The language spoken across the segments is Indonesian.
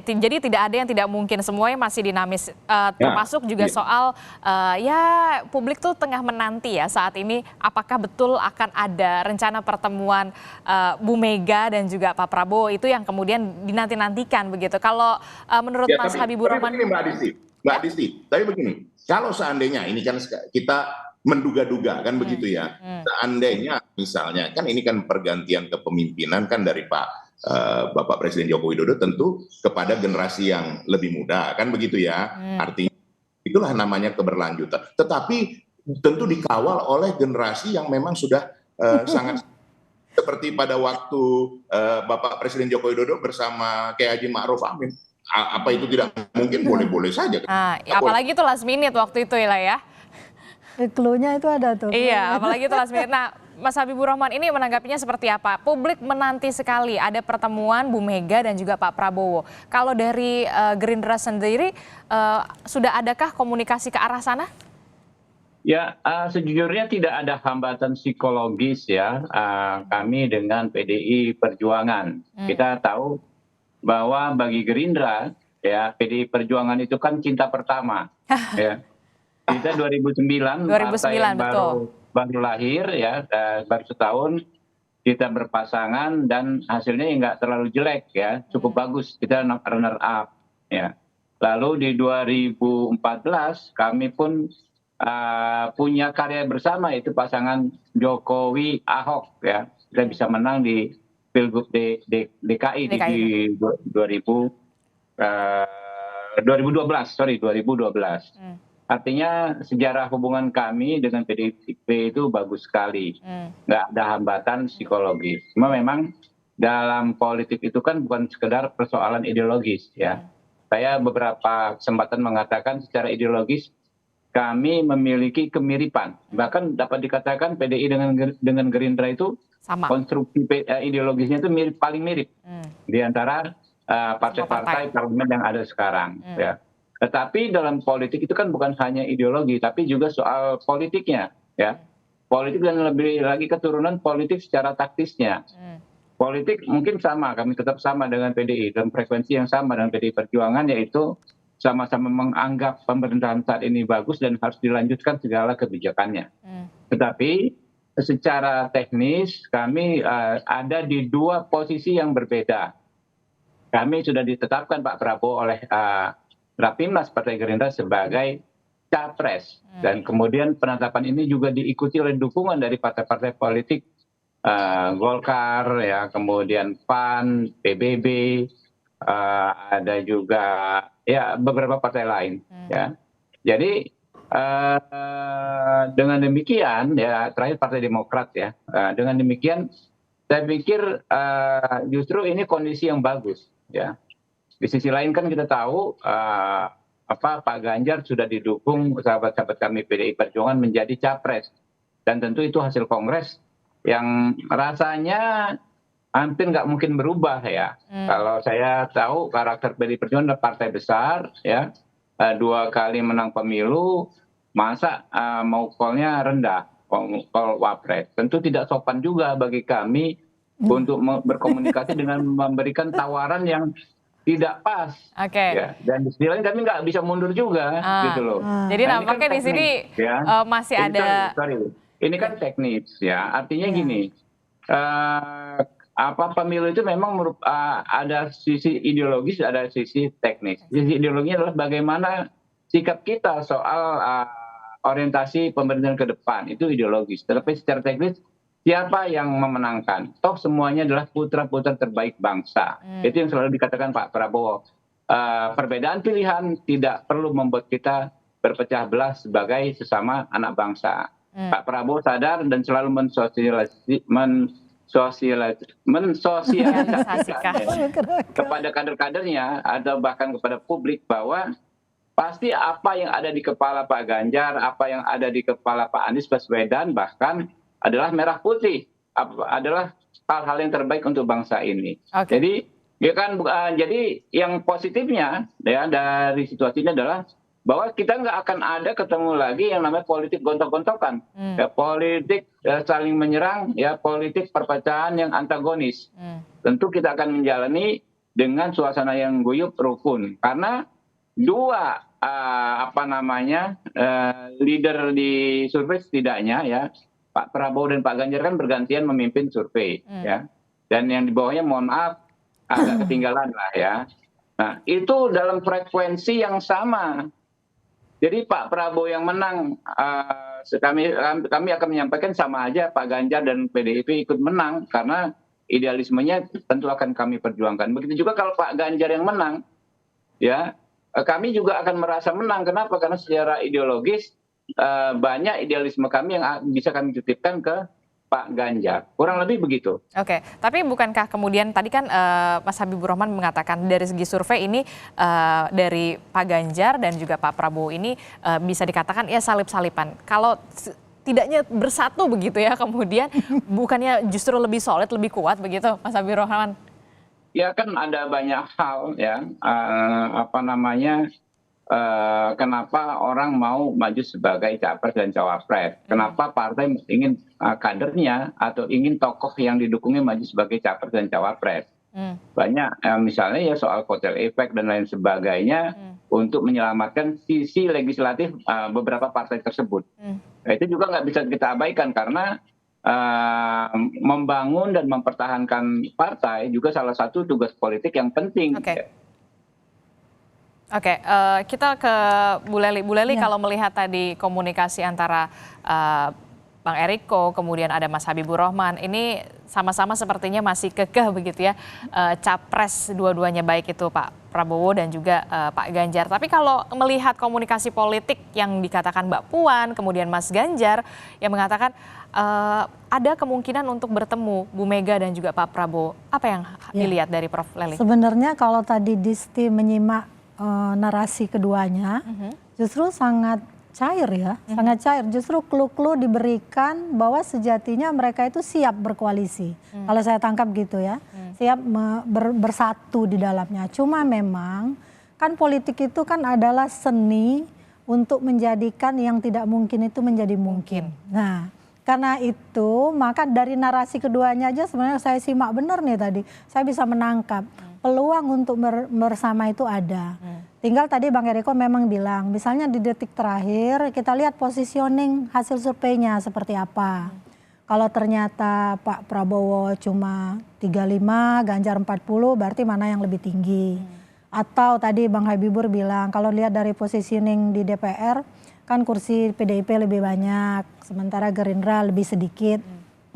Jadi tidak ada yang tidak mungkin, semuanya masih dinamis, Ya, termasuk juga iya. soal, ya publik tuh tengah menanti ya saat ini, apakah betul akan ada rencana pertemuan, Bu Mega dan juga Pak Prabowo, itu yang kemudian dinanti-nantikan begitu. Kalau, menurut Ya, Mas tapi Habibur Rahman begini Mbak Adisti, Mbak ya? Adisti, tapi begini, kalau seandainya ini kan kita menduga-duga kan Mmm, begitu ya, mhm, seandainya misalnya kan ini kan pergantian kepemimpinan kan dari Bapak Presiden Joko Widodo tentu kepada generasi yang lebih muda kan begitu ya, mmm. artinya itulah namanya keberlanjutan. Tetapi tentu dikawal oleh generasi yang memang sudah sangat seperti pada waktu Bapak Presiden Joko Widodo bersama Kiai Haji Ma'ruf Amin. Apa itu tidak mungkin? Boleh-boleh saja. Nah, Nggak boleh. apalagi itu last minute waktu itu ya. Clue-nya itu ada tuh. Iya, apalagi itu last minute. Nah, Mas Habibur Rahman ini menanggapinya seperti apa? Publik menanti sekali ada pertemuan Bu Mega dan juga Pak Prabowo. Kalau dari Gerindra sendiri, sudah adakah komunikasi ke arah sana? Ya, sejujurnya tidak ada hambatan psikologis ya, kami dengan PDI Perjuangan. Hmm. Kita tahu bahwa bagi Gerindra, ya PDI Perjuangan itu kan cinta pertama. Ya. Kita 2009, partai 2009, yang betul. baru lahir ya, baru setahun kita berpasangan dan hasilnya ya nggak terlalu jelek ya, cukup bagus. Kita runner up ya. Lalu di 2014 kami pun punya karya bersama, itu pasangan Jokowi Ahok ya. Kita bisa menang di Pilgub DKI di DKI. 2012. Artinya sejarah hubungan kami dengan PDIP itu bagus sekali, nggak ada hambatan psikologis. Cuma memang dalam politik itu kan bukan sekedar persoalan ideologis ya. Saya beberapa kesempatan mengatakan secara ideologis kami memiliki kemiripan. Bahkan dapat dikatakan PDI dengan Gerindra itu Sama. konstruksi ideologisnya itu paling mirip di antara partai-partai parlemen yang ada sekarang. Ya. Tetapi dalam politik itu kan bukan hanya ideologi, tapi juga soal politiknya. Ya. Politik dan lebih lagi keturunan politik secara taktisnya. Politik mungkin sama, kami tetap sama dengan PDI, dan frekuensi yang sama dengan PDI Perjuangan, yaitu sama-sama menganggap pemerintahan saat ini bagus dan harus dilanjutkan segala kebijakannya. Tetapi secara teknis kami ada di dua posisi yang berbeda. Kami sudah ditetapkan Pak Prabowo oleh Rapimnas Partai Gerindra sebagai capres, dan kemudian penetapan ini juga diikuti oleh dukungan dari partai-partai politik, Golkar, ya, kemudian PAN, PBB, ada juga ya beberapa partai lain. Ya, jadi dengan demikian ya, terakhir Partai Demokrat ya, dengan demikian saya pikir justru ini kondisi yang bagus. Ya. Di sisi lain kan kita tahu Pak Ganjar sudah didukung sahabat-sahabat kami PDI Perjuangan menjadi capres, dan tentu itu hasil kongres yang rasanya hampir nggak mungkin berubah ya. Kalau saya tahu karakter PDI Perjuangan adalah partai besar ya, 2 kali menang pemilu, masa mau call-nya rendah, call wapres. Tentu tidak sopan juga bagi kami untuk berkomunikasi dengan memberikan tawaran yang tidak pas. Ya. Dan di sisi lain kami nggak bisa mundur juga, gitu loh. Jadi Nah, nampaknya kan di sini ya. masih ada. Sorry. Ini kan teknis ya. Artinya gini, pemilu itu memang ada sisi ideologis, ada sisi teknis. Sisi ideologinya adalah bagaimana sikap kita soal orientasi pemerintahan ke depan, itu ideologis. Tetapi secara teknis, siapa yang memenangkan? Toh semuanya adalah putra-putra terbaik bangsa. Itu yang selalu dikatakan Pak Prabowo. Perbedaan pilihan tidak perlu membuat kita berpecah belah sebagai sesama anak bangsa. Pak Prabowo sadar dan selalu mensosialisasikan kepada kader-kadernya atau bahkan kepada publik bahwa pasti apa yang ada di kepala Pak Ganjar, apa yang ada di kepala Pak Anies Baswedan bahkan adalah merah putih, adalah hal-hal yang terbaik untuk bangsa ini. Jadi ya kan, jadi yang positifnya ya dari situasi ini adalah bahwa kita nggak akan ada ketemu lagi yang namanya politik gontok-gontokan, ya, politik saling menyerang, ya politik perpecahan yang antagonis. Tentu kita akan menjalani dengan suasana yang guyup rukun. Karena dua leader di survei setidaknya ya, Pak Prabowo dan Pak Ganjar kan bergantian memimpin survei ya. Dan yang di bawahnya mohon maaf agak ketinggalan lah ya. Nah, itu dalam frekuensi yang sama. Jadi Pak Prabowo yang menang, kami akan menyampaikan sama aja Pak Ganjar dan PDIP ikut menang karena idealismenya tentu akan kami perjuangkan. Begitu juga kalau Pak Ganjar yang menang, ya kami juga akan merasa menang. Kenapa? Karena secara ideologis banyak idealisme kami yang bisa kami titipkan ke Pak Ganjar. Kurang lebih begitu. Oke, tapi bukankah kemudian tadi kan Mas Habibur Rahman mengatakan dari segi survei ini dari Pak Ganjar dan juga Pak Prabowo ini bisa dikatakan ya salip-salipan. Kalau tidaknya bersatu begitu ya kemudian bukannya justru lebih solid, lebih kuat begitu Mas Habibur Rahman? Ya kan ada banyak hal ya, kenapa orang mau maju sebagai capres dan cawapres? Kenapa partai ingin kadernya atau ingin tokoh yang didukungnya maju sebagai capres dan cawapres? Banyak, misalnya ya soal kotel efek dan lain sebagainya untuk menyelamatkan sisi legislatif beberapa partai tersebut. Nah, itu juga nggak bisa kita abaikan karena membangun dan mempertahankan partai juga salah satu tugas politik yang penting. Oke, kita ke Bu Lely. Bu Lely, kalau melihat tadi komunikasi antara Bang Eriko, kemudian ada Mas Habibur Rahman, ini sama-sama sepertinya masih kekeh begitu ya, capres dua-duanya baik itu Pak Prabowo dan juga Pak Ganjar. Tapi kalau melihat komunikasi politik yang dikatakan Mbak Puan, kemudian Mas Ganjar yang mengatakan ada kemungkinan untuk bertemu Bu Mega dan juga Pak Prabowo. Apa yang dilihat dari Prof. Lely? Sebenarnya kalau tadi Disti menyimak narasi keduanya, justru sangat cair ya, sangat cair. Justru clue-clue diberikan bahwa sejatinya mereka itu siap berkoalisi. Kalau saya tangkap gitu ya, siap bersatu di dalamnya. Cuma memang kan politik itu kan adalah seni untuk menjadikan yang tidak mungkin itu menjadi mungkin. Nah, karena itu maka dari narasi keduanya aja sebenarnya saya simak benar nih tadi. Saya bisa menangkap peluang untuk bersama itu ada. Tinggal tadi Bang Eriko memang bilang, misalnya di detik terakhir kita lihat positioning hasil surveinya seperti apa. Kalau ternyata Pak Prabowo cuma 35, Ganjar 40, berarti mana yang lebih tinggi. Atau tadi Bang Habibur bilang, kalau lihat dari positioning di DPR, kan kursi PDIP lebih banyak, sementara Gerindra lebih sedikit.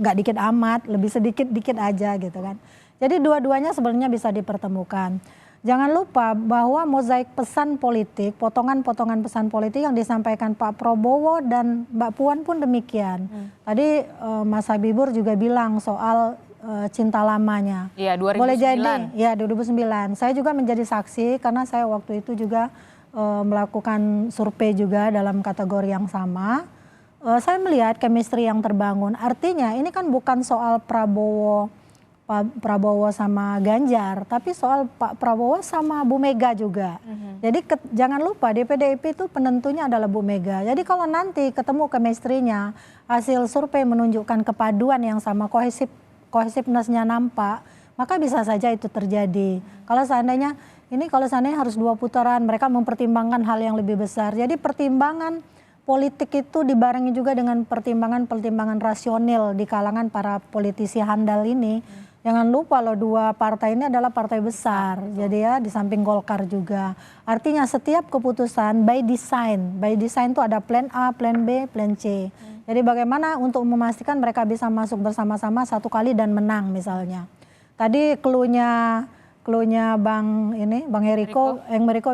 Nggak dikit amat, lebih sedikit-dikit aja gitu kan. Jadi dua-duanya sebenarnya bisa dipertemukan. Jangan lupa bahwa mozaik pesan politik, potongan-potongan pesan politik yang disampaikan Pak Prabowo dan Mbak Puan pun demikian. Tadi Mas Habibur juga bilang soal cinta lamanya. Iya, 2009. Boleh jadi, ya 2009. Saya juga menjadi saksi karena saya waktu itu juga melakukan survei juga dalam kategori yang sama. Saya melihat chemistry yang terbangun. Artinya ini kan bukan soal Pak Prabowo sama Ganjar, tapi soal Pak Prabowo sama Bu Mega juga. Jadi jangan lupa di PDIP itu penentunya adalah Bu Mega. Jadi kalau nanti ketemu chemistry-nya, hasil survei menunjukkan kepaduan yang sama, cohesiveness-nya nampak, maka bisa saja itu terjadi. Kalau seandainya harus 2 putaran, mereka mempertimbangkan hal yang lebih besar. Jadi pertimbangan politik itu dibarengi juga dengan pertimbangan rasional di kalangan para politisi handal ini. Jangan lupa loh, 2 partai ini adalah partai besar. Jadi ya di samping Golkar juga. Artinya setiap keputusan by design itu ada plan A, plan B, plan C. Jadi bagaimana untuk memastikan mereka bisa masuk bersama-sama satu kali dan menang misalnya. Tadi clue-nya Bang Eriko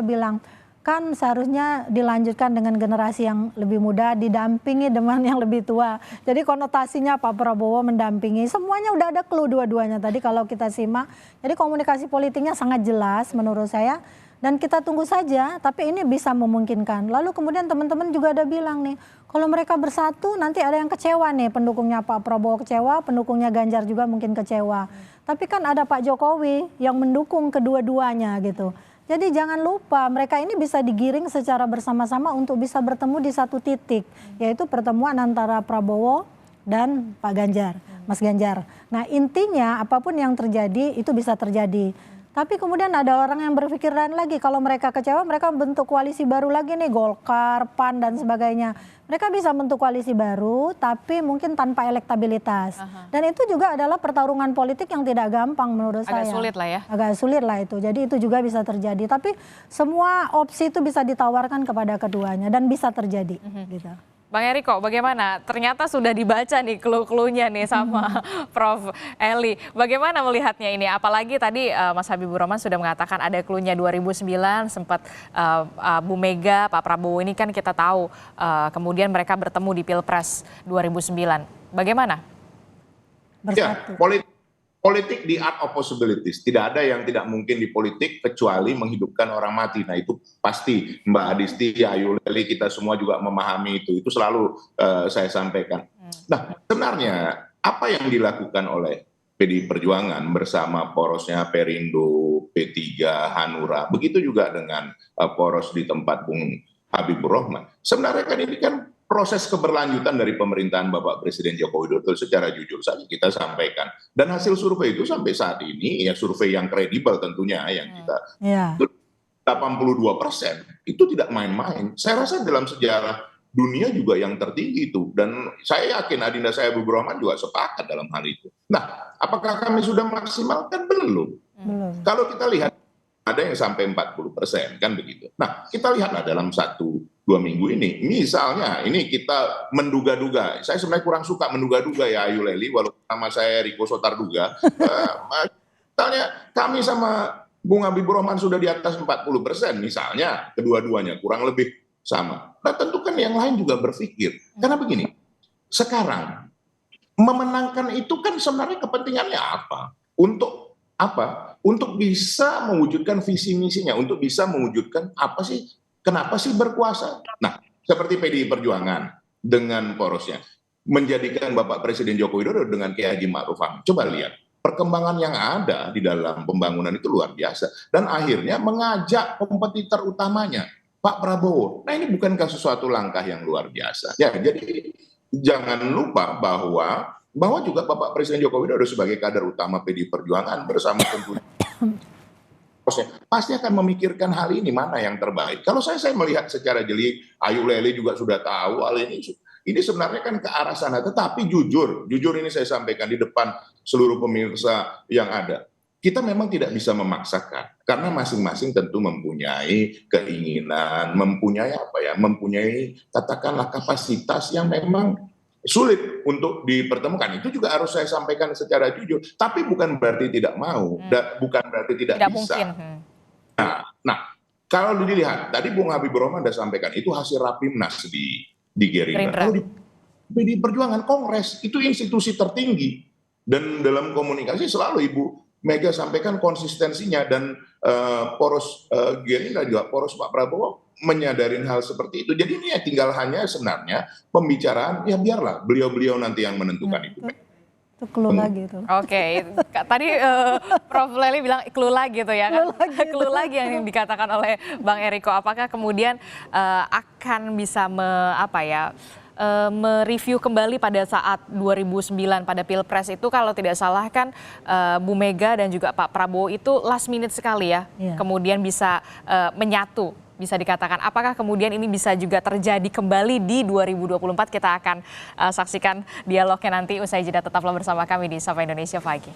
bilang, kan seharusnya dilanjutkan dengan generasi yang lebih muda, didampingi dengan yang lebih tua. Jadi konotasinya Pak Prabowo mendampingi, semuanya udah ada clue dua-duanya tadi kalau kita simak. Jadi komunikasi politiknya sangat jelas menurut saya. Dan kita tunggu saja, tapi ini bisa memungkinkan. Lalu kemudian teman-teman juga ada bilang nih, kalau mereka bersatu nanti ada yang kecewa nih, pendukungnya Pak Prabowo kecewa, pendukungnya Ganjar juga mungkin kecewa. Tapi kan ada Pak Jokowi yang mendukung kedua-duanya gitu. Jadi jangan lupa mereka ini bisa digiring secara bersama-sama untuk bisa bertemu di satu titik, yaitu pertemuan antara Prabowo dan Pak Ganjar, Mas Ganjar. Nah intinya apapun yang terjadi itu bisa terjadi. Tapi kemudian ada orang yang berpikir lain lagi, kalau mereka kecewa mereka bentuk koalisi baru lagi nih, Golkar, PAN dan sebagainya. Mereka bisa bentuk koalisi baru tapi mungkin tanpa elektabilitas. Dan itu juga adalah pertarungan politik yang tidak gampang menurut saya. Agak sulit lah ya. Agak sulit lah itu. Jadi itu juga bisa terjadi. Tapi semua opsi itu bisa ditawarkan kepada keduanya dan bisa terjadi gitu. Bang Eriko, bagaimana? Ternyata sudah dibaca nih clue-cluenya nih sama Prof. Eli. Bagaimana melihatnya ini? Apalagi tadi Mas Habibur Rahman sudah mengatakan ada cluenya 2009 sempat Bu Mega, Pak Prabowo ini kan kita tahu kemudian mereka bertemu di Pilpres 2009. Bagaimana? Bersatu. Ya, politik di art of possibilities. Tidak ada yang tidak mungkin di politik kecuali menghidupkan orang mati. Nah itu pasti Mbak Adisti, Ayu Leli, kita semua juga memahami itu. Itu selalu saya sampaikan. Nah sebenarnya apa yang dilakukan oleh PDI Perjuangan bersama porosnya Perindo, P3, Hanura, begitu juga dengan poros di tempat Bung Habibur Rahman. Sebenarnya kan ini kan proses keberlanjutan dari pemerintahan Bapak Presiden Joko Widodo secara jujur saja kita sampaikan. Dan hasil survei itu sampai saat ini, ya survei yang kredibel tentunya yang kita 82% itu tidak main-main. Saya rasa dalam sejarah dunia juga yang tertinggi itu. Dan saya yakin Adinda saya Habibur Rahman juga sepakat dalam hal itu. Nah, apakah kami sudah maksimalkan? Belum. Kalau kita lihat ada yang sampai 40% kan begitu. Nah, kita lihatlah dalam 1-2 minggu ini. Misalnya ini kita menduga-duga. Saya sebenarnya kurang suka menduga-duga ya Ayu Leli, walaupun nama saya Riko Sotarduga. Misalnya kami sama Bung Habibur Rahman sudah di atas 40%, misalnya kedua-duanya kurang lebih sama. Nah, tentu kan yang lain juga berpikir. Karena begini, sekarang memenangkan itu kan sebenarnya kepentingannya apa? Untuk apa? Untuk bisa mewujudkan visi misinya, untuk bisa mewujudkan apa sih, kenapa sih berkuasa? Nah, seperti PDI Perjuangan dengan porosnya, menjadikan Bapak Presiden Joko Widodo dengan Kiai Haji Ma'ruf Amin. Coba lihat, perkembangan yang ada di dalam pembangunan itu luar biasa. Dan akhirnya mengajak kompetitor utamanya, Pak Prabowo. Nah ini bukankah sesuatu langkah yang luar biasa? Ya, jadi jangan lupa bahwa juga Bapak Presiden Joko Widodo sebagai kader utama PDI Perjuangan bersama tentunya pasti akan memikirkan hal ini mana yang terbaik. Kalau saya melihat secara jeli, Ayu Leli juga sudah tahu hal ini. Ini sebenarnya kan ke arah sana. Tetapi jujur ini saya sampaikan di depan seluruh pemirsa yang ada. Kita memang tidak bisa memaksakan karena masing-masing tentu mempunyai keinginan, mempunyai katakanlah kapasitas yang memang sulit untuk dipertemukan. Itu juga harus saya sampaikan secara jujur. Tapi bukan berarti tidak mau, bukan berarti tidak bisa. Mungkin. Nah, kalau dilihat tadi Bung Habibur Rahman sudah sampaikan itu hasil Rapimnas di Gerindra. Kalau di PDI Perjuangan Kongres itu institusi tertinggi dan dalam komunikasi selalu Ibu Mega sampaikan konsistensinya dan poros Gerindra juga poros Pak Prabowo menyadarin hal seperti itu. Jadi ini ya tinggal hanya sebenarnya pembicaraan, ya biarlah beliau-beliau nanti yang menentukan itu. Itu clue lagi itu. Oke, tadi Prof. Leli bilang clue lagi tuh ya kan? Clue lagi yang dikatakan oleh Bang Eriko. Apakah kemudian akan bisa mereview kembali pada saat 2009 pada Pilpres itu kalau tidak salah kan Bu Mega dan juga Pak Prabowo itu last minute sekali ya. Kemudian bisa menyatu. Bisa dikatakan, apakah kemudian ini bisa juga terjadi kembali di 2024? Kita akan saksikan dialognya nanti usai jeda. Tetaplah bersama kami di Sapa Indonesia Pagi.